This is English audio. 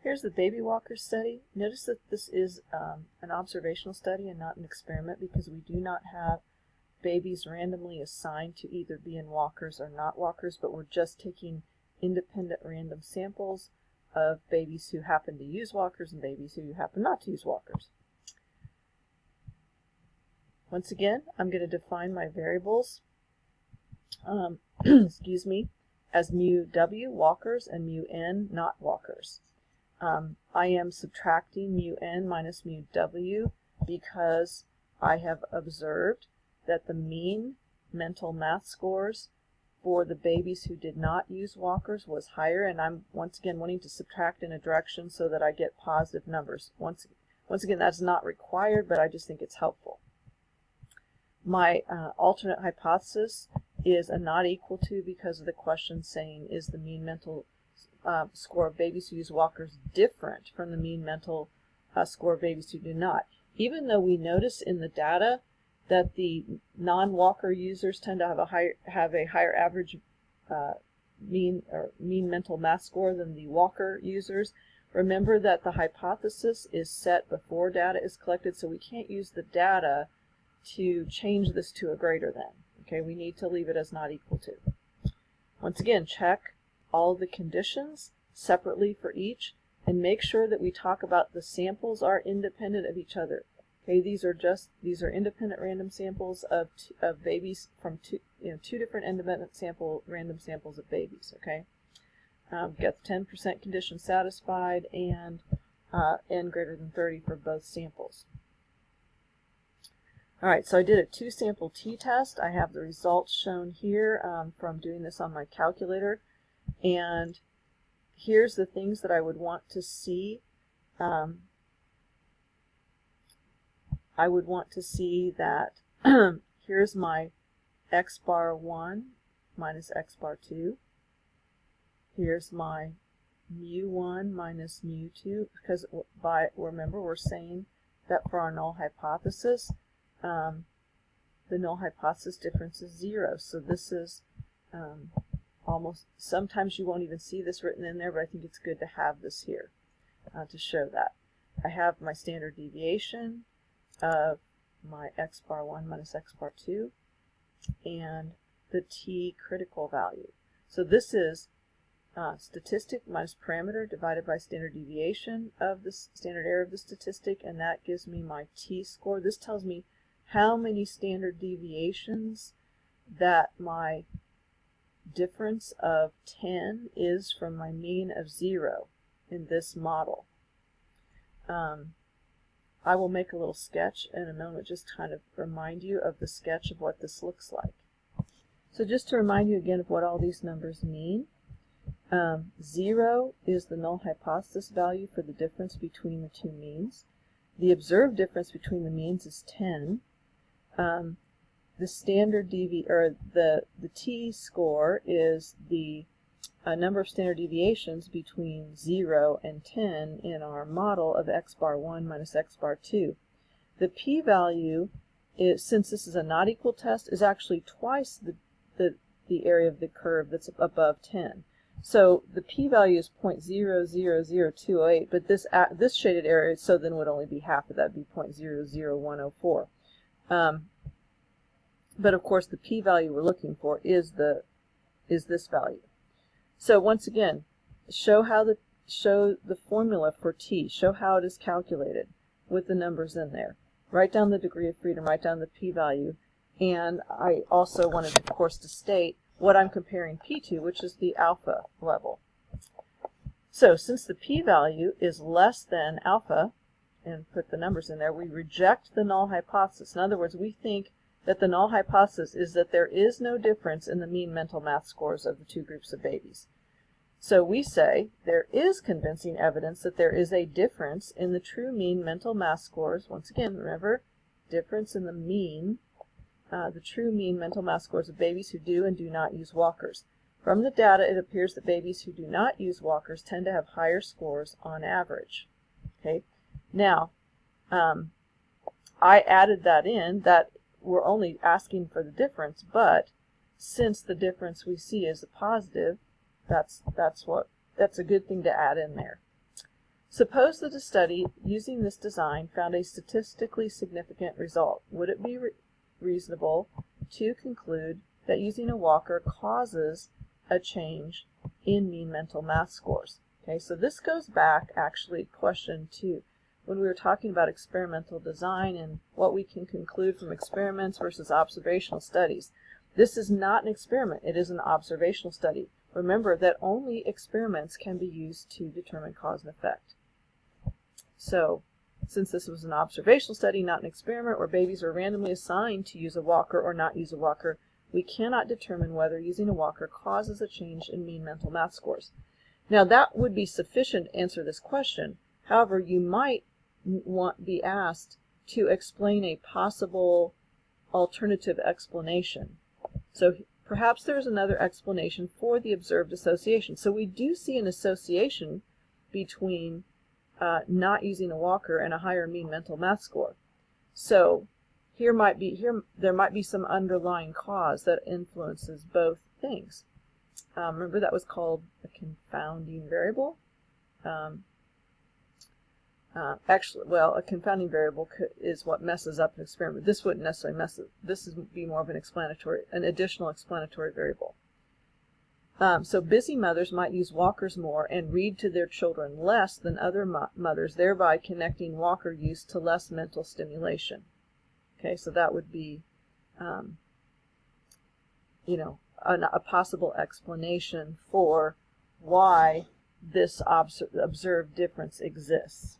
Here's the baby walker study. Notice that this is an observational study and not an experiment because we do not have babies randomly assigned to either be in walkers or not walkers, but we're just taking independent random samples of babies who happen to use walkers and babies who happen not to use walkers. Once again, I'm going to define my variables excuse me, as mu w, walkers, and mu n, not walkers. I am subtracting mu n minus mu w because I have observed that the mean mental math scores for the babies who did not use walkers was higher, and I'm once again wanting to subtract in a direction so that I get positive numbers. Once again, that's not required, but I just think it's helpful. My alternate hypothesis is a not equal to because of the question saying, is the mean mental score of babies who use walkers different from the mean mental score of babies who do not? Even though we notice in the data that the non-walker users tend to have a higher average mean mental math score than the walker users, remember that the hypothesis is set before data is collected, so we can't use the data to change this to a greater than. Okay, we need to leave it as not equal to. Once again, check all the conditions separately for each and make sure that we talk about the samples are independent of each other. Okay, these are independent random samples of babies from two different independent random samples of babies. Okay, get the 10% condition satisfied and n greater than 30 for both samples. All right, so I did a 2-sample t-test. I have the results shown here from doing this on my calculator, and here's the things that I would want to see. I would want to see that here's my x bar 1 minus x bar 2. Here's my mu 1 minus mu 2, because remember we're saying that for our null hypothesis, the null hypothesis difference is 0. So this is almost, sometimes you won't even see this written in there, but I think it's good to have this here to show that. I have my standard deviation of my x bar 1 minus x bar 2 and the t critical value. So this is statistic minus parameter divided by standard deviation of the standard error of the statistic, and that gives me my t score. This tells me how many standard deviations that my difference of 10 is from my mean of 0 in this model. I will make a little sketch in a moment, just kind of remind you of the sketch of what this looks like. So just to remind you again of what all these numbers mean, 0 is the null hypothesis value for the difference between the two means. The observed difference between the means is 10. The standard the t score is the number of standard deviations between 0 and 10 in our model of x bar 1 minus x bar 2. The p-value is, since this is a not equal test, is actually twice the area of the curve that's above 10. So the p-value is 0.000208, but this shaded area, so then would only be half of that, would be 0.00104. But of course the p-value we're looking for is this value. So once again, show the formula for t, show how it is calculated with the numbers in there. Write down the degree of freedom, write down the p-value, and I also wanted, of course, to state what I'm comparing p to, which is the alpha level. So since the p-value is less than alpha, and put the numbers in there, we reject the null hypothesis. In other words, we think that the null hypothesis is that there is no difference in the mean mental math scores of the two groups of babies. So we say there is convincing evidence that there is a difference in the true mean mental math scores. Once again, remember, difference in the mean, the true mean mental math scores of babies who do and do not use walkers. From the data, it appears that babies who do not use walkers tend to have higher scores on average. Okay, now I added that in, that we're only asking for the difference, but since the difference we see is a positive, that's a good thing to add in there. Suppose that a study using this design found a statistically significant result. Would it be reasonable to conclude that using a walker causes a change in mean mental math scores? Okay, so this goes back actually to question 2, when we were talking about experimental design and what we can conclude from experiments versus observational studies. This is not an experiment, it is an observational study. Remember that only experiments can be used to determine cause and effect. So, since this was an observational study, not an experiment, where babies are randomly assigned to use a walker or not use a walker, we cannot determine whether using a walker causes a change in mean mental math scores. Now, that would be sufficient to answer this question. However, you might be asked to explain a possible alternative explanation. So, perhaps there's another explanation for the observed association. So, we do see an association between not using a walker and a higher mean mental math score. So there might be some underlying cause that influences both things. Remember, that was called a confounding variable. Actually, well, a confounding variable is what messes up an experiment. This wouldn't necessarily mess it. This would be more of an additional explanatory variable. So busy mothers might use walkers more and read to their children less than other mothers, thereby connecting walker use to less mental stimulation. Okay, so that would be, a possible explanation for why this observed difference exists.